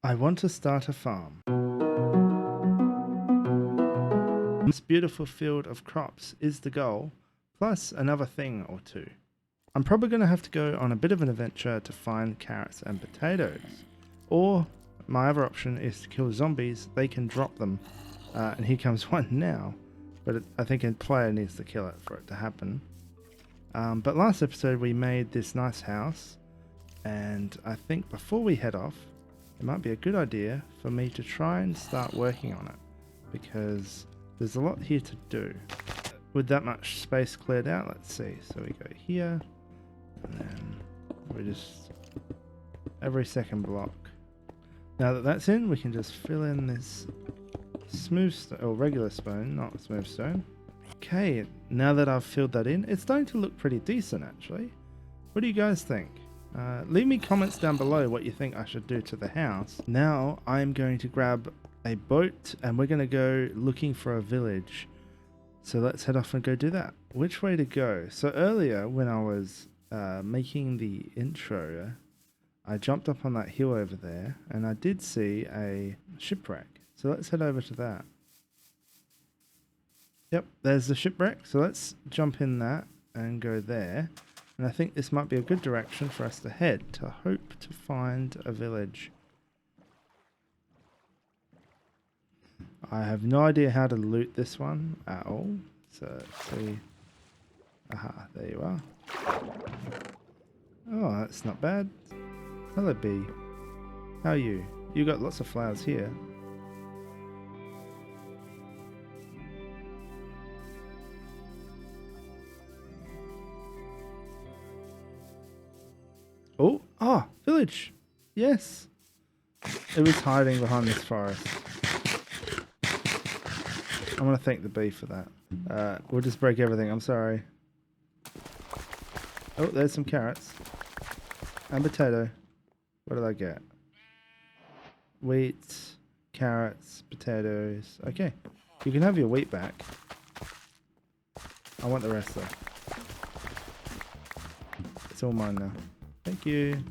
I want to start a farm. This beautiful field of crops is the goal, plus another thing or two. I'm probably going to have to go on a bit of an adventure to find carrots and potatoes. Or my other option is to kill zombies. They can drop them. And here comes one now. But I think a player needs to kill it for it to happen. But last episode we made this nice house. And I think before we head off, it might be a good idea for me to try and start working on it. Because there's a lot here to do. With that much space cleared out, let's see. So we go here. And then we just... every second block. Now that that's in, we can just fill in this smooth stone, or regular stone, not smooth stone. Okay, now that I've filled that in, it's starting to look pretty decent actually. What do you guys think? Leave me comments down below what you think I should do to the house. Now I'm going to grab a boat and we're going to go looking for a village. So let's head off and go do that. Which way to go? So earlier when I was making the intro, I jumped up on that hill over there and I did see a shipwreck. So let's head over to that. Yep, there's the shipwreck. So let's jump in that and go there. And I think this might be a good direction for us to head to hope to find a village. I have no idea how to loot this one at all. So let's see. Aha, there you are. Oh, that's not bad. Hello, bee. How are you? You got lots of flowers here. Oh, village. Yes. It was hiding behind this forest. I want to thank the bee for that. We'll just break everything. I'm sorry. Oh, there's some carrots. And potato. What did I get? Wheat, carrots, potatoes. Okay. You can have your wheat back. I want the rest though. It's all mine now. Thank you.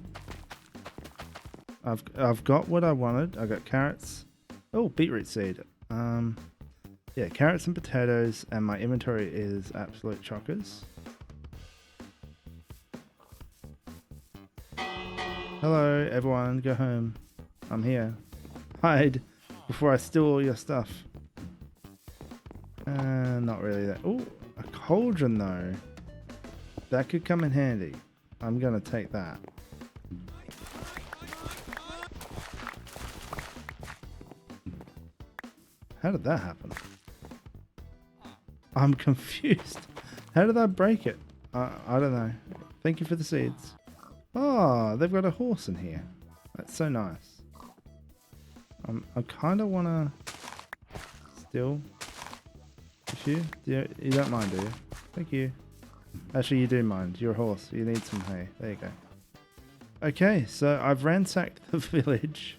I've got what I wanted. I got carrots. Oh, beetroot seed. Yeah, carrots and potatoes, and my inventory is absolute chockers. Hello, everyone. Go home. I'm here. Hide before I steal all your stuff. Not really that. Oh, a cauldron though. That could come in handy. I'm gonna take that. How did that happen? I'm confused. How did I break it? I don't know. Thank you for the seeds. Oh, they've got a horse in here. That's so nice. I kind of want to steal. If you don't mind, do you? Thank you. Actually, you do mind. You're a horse. You need some hay. There you go. Okay, so I've ransacked the village.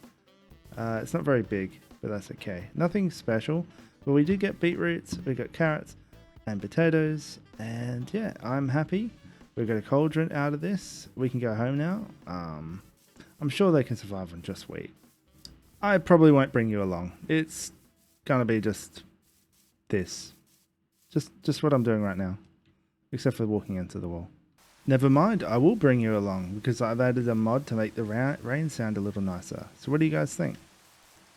It's not very big, but that's okay. Nothing special. But we did get beetroots. We got carrots and potatoes. And yeah, I'm happy. We've got a cauldron out of this. We can go home now. I'm sure they can survive on just wheat. I probably won't bring you along. It's gonna be just this. Just what I'm doing right now. Except for walking into the wall. Never mind, I will bring you along because I've added a mod to make the rain sound a little nicer. So what do you guys think?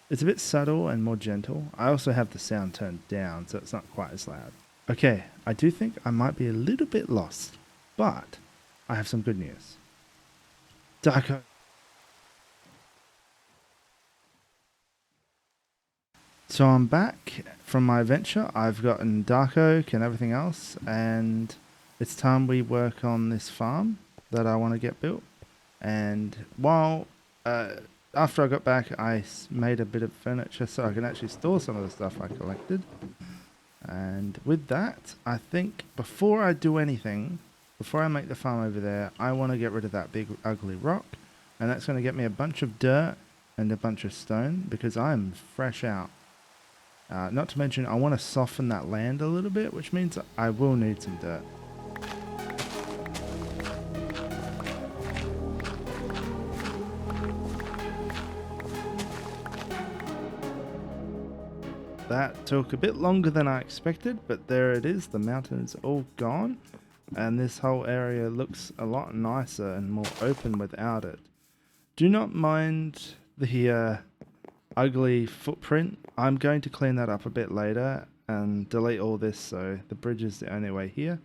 It's a bit subtle and more gentle. I also have the sound turned down so it's not quite as loud. Okay, I do think I might be a little bit lost. But I have some good news. Darko. So I'm back from my adventure. I've gotten dark oak and everything else, and it's time we work on this farm that I want to get built. And while after I got back, I made a bit of furniture so I can actually store some of the stuff I collected. And with that, I think before I do anything, before I make the farm over there, I want to get rid of that big ugly rock, and that's going to get me a bunch of dirt and a bunch of stone because I'm fresh out. Not to mention, I want to soften that land a little bit, which means I will need some dirt. that took a bit longer than I expected, but there it is. The mountain's all gone, and this whole area looks a lot nicer and more open without it. Do not mind the ugly footprint. I'm going to clean that up a bit later and delete all this, so the bridge is the only way here.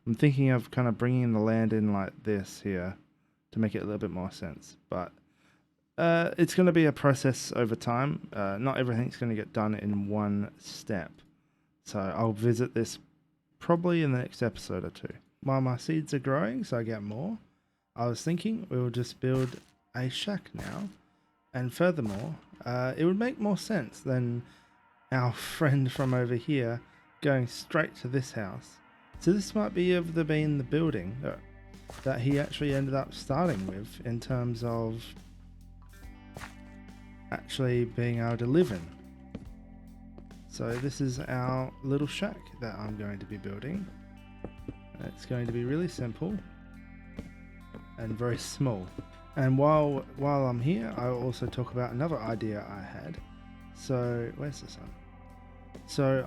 I'm thinking of kind of bringing the land in like this here to make it a little bit more sense, but it's going to be a process over time. Not everything's going to get done in one step, so I'll visit this probably in the next episode or two. While my seeds are growing so I get more, I was thinking we will just build a shack now, and furthermore it would make more sense than our friend from over here going straight to this house. So this might be been the building that he actually ended up starting with in terms of actually being able to live in. So this is our little shack that I'm going to be building. It's going to be really simple and very small. And while I'm here, I'll also talk about another idea I had. So where's the sun? So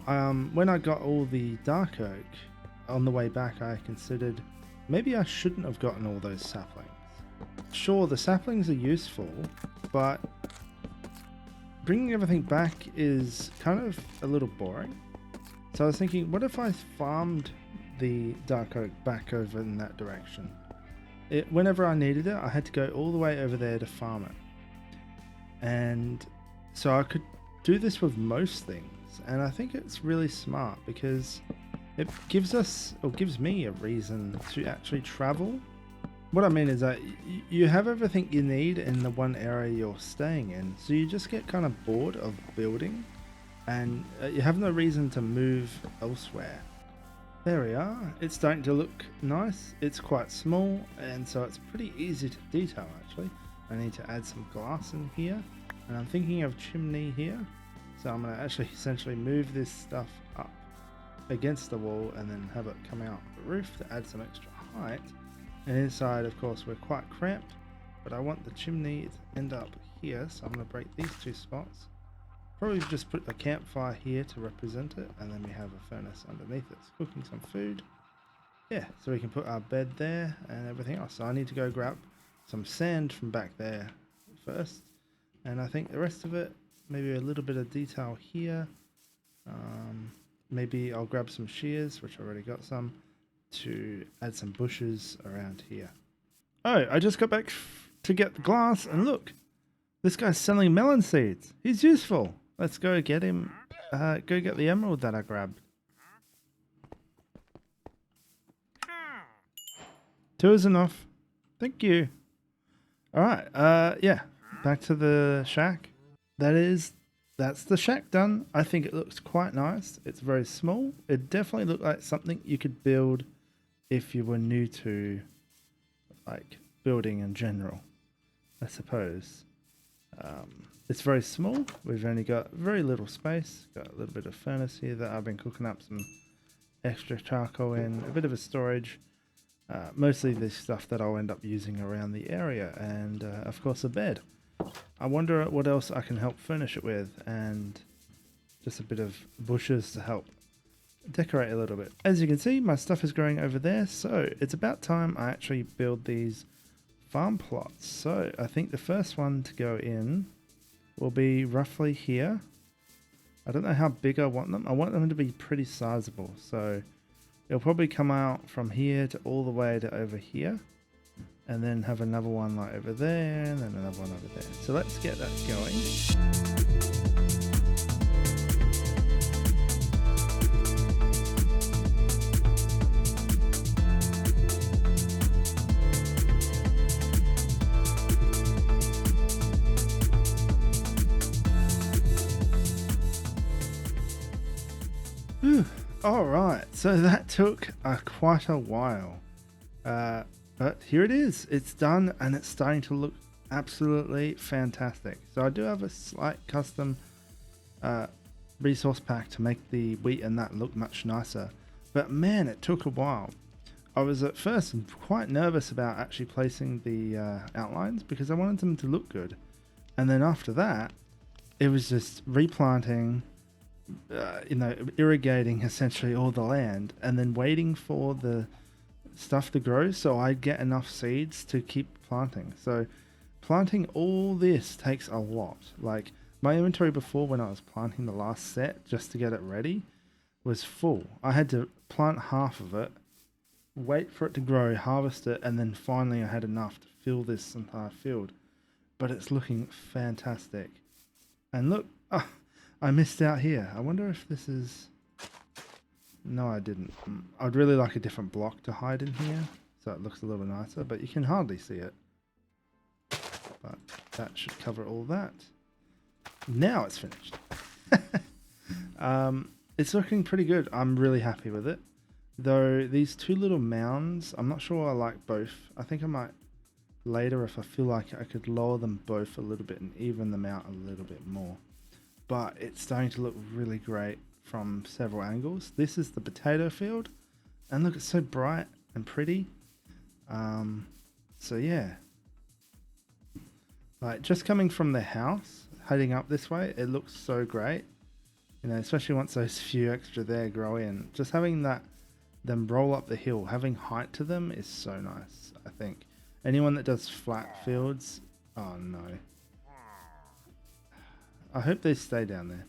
when I got all the dark oak on the way back, I considered maybe I shouldn't have gotten all those saplings. Sure, the saplings are useful, but bringing everything back is kind of a little boring. So I was thinking, what if I farmed the dark oak back over in that direction? Whenever I needed it, I had to go all the way over there to farm it. And so I could do this with most things, and I think it's really smart because it gives me a reason to actually travel. What I mean is that you have everything you need in the one area you're staying in, so you just get kind of bored of building, and you have no reason to move elsewhere. There we are. It's starting to look nice. It's quite small, and so it's pretty easy to detail actually. I need to add some glass in here, and I'm thinking of chimney here. So I'm going to actually essentially move this stuff up against the wall and then have it come out the roof to add some extra height. And inside, of course, we're quite cramped, but I want the chimney to end up here, so I'm going to break these two spots. Probably just put a campfire here to represent it, and then we have a furnace underneath that's cooking some food. Yeah, so we can put our bed there and everything else. So I need to go grab some sand from back there first, and I think the rest of it, maybe a little bit of detail here. Maybe I'll grab some shears, which I already got some, to add some bushes around here. Oh, I just got back to get the glass, and look, this guy's selling melon seeds. He's useful. Let's go get him, go get the emerald that I grabbed. 2 is enough. Thank you. Alright, yeah, back to the shack. That's the shack done. I think it looks quite nice. It's very small. It definitely looked like something you could build if you were new to like building in general, I suppose. It's very small. We've only got very little space. Got a little bit of furnace here that I've been cooking up some extra charcoal in. A bit of a storage. Mostly the stuff that I'll end up using around the area. And of course a bed. I wonder what else I can help furnish it with. And just a bit of bushes to help decorate a little bit. As you can see, my stuff is growing over there. So it's about time I actually build these farm plots. So I think the first one to go in will be roughly here. I don't know how big I want them. I want them to be pretty sizable. So it'll probably come out from here to all the way to over here. And then have another one like over there, and then another one over there. So let's get that going. Alright, so that took quite a while. But here it is. It's done, and it's starting to look absolutely fantastic. So I do have a slight custom resource pack to make the wheat and that look much nicer. But man, it took a while. I was at first quite nervous about actually placing the outlines because I wanted them to look good. And then after that, it was just replanting, irrigating essentially all the land and then waiting for the stuff to grow so I get enough seeds to keep planting. So planting all this takes a lot. Like my inventory before, when I was planting the last set just to get it ready, was full. I had to plant half of it, wait for it to grow, harvest it, and then finally I had enough to fill this entire field. But it's looking fantastic. And look, I missed out here. I wonder if this is... No, I didn't. I'd really like a different block to hide in here, so it looks a little nicer, but you can hardly see it. But that should cover all that. Now it's finished. It's looking pretty good. I'm really happy with it. Though these two little mounds, I'm not sure I like both. I think I might later, if I feel like I could lower them both a little bit and even them out a little bit more. But it's starting to look really great from several angles. This is the potato field, and look, it's so bright and pretty. So yeah, like just coming from the house, heading up this way, it looks so great. You know, especially once those few extra there grow in. Just having them roll up the hill, having height to them is so nice, I think. Anyone that does flat fields, oh no. I hope they stay down there.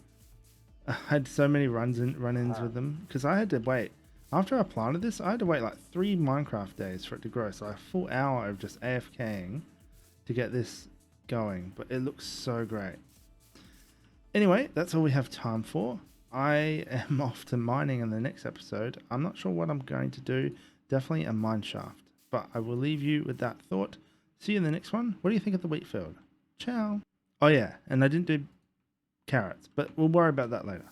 I had so many run-ins with them because I had to wait. After I planted this, I had to wait like 3 Minecraft days for it to grow. So a full hour of just AFKing to get this going. But it looks so great. Anyway, that's all we have time for. I am off to mining in the next episode. I'm not sure what I'm going to do. Definitely a mine shaft. But I will leave you with that thought. See you in the next one. What do you think of the wheat field? Ciao. Oh yeah, and I didn't do carrots, but we'll worry about that later.